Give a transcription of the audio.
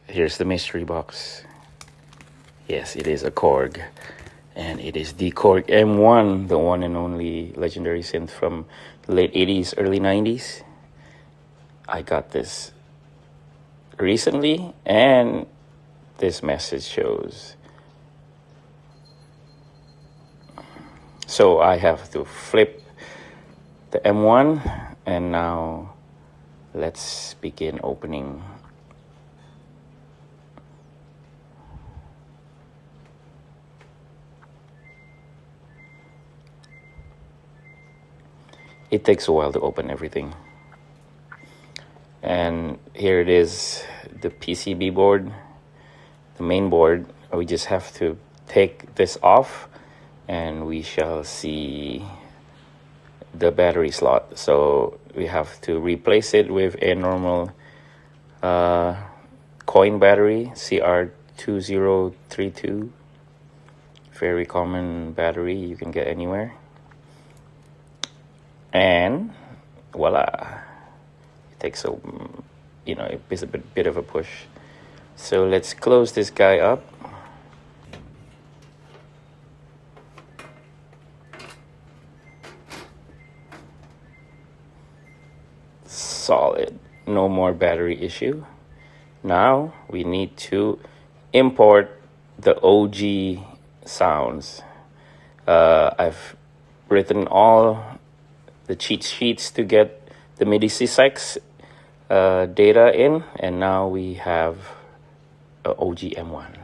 Here's the mystery box. Yes, it is a Korg. And it is the Korg M1, the one and only legendary synth from the late 80s, early 90s. I got this recently, and this message shows. So I have to flip the M1, and now let's begin opening. It takes a while to open everything. And here it is, the PCB board, the main board. We just have to take this off and we shall see the battery slot. So we have to replace it with a normal coin battery, CR2032. Very common battery you can get anywhere. And voila, it takes a bit of a push. So let's close this guy up. Solid, no more battery issue. Now we need to import the OG sounds. I've written all the cheat sheets to get the MIDI C6 data in, and now we have a OG M1.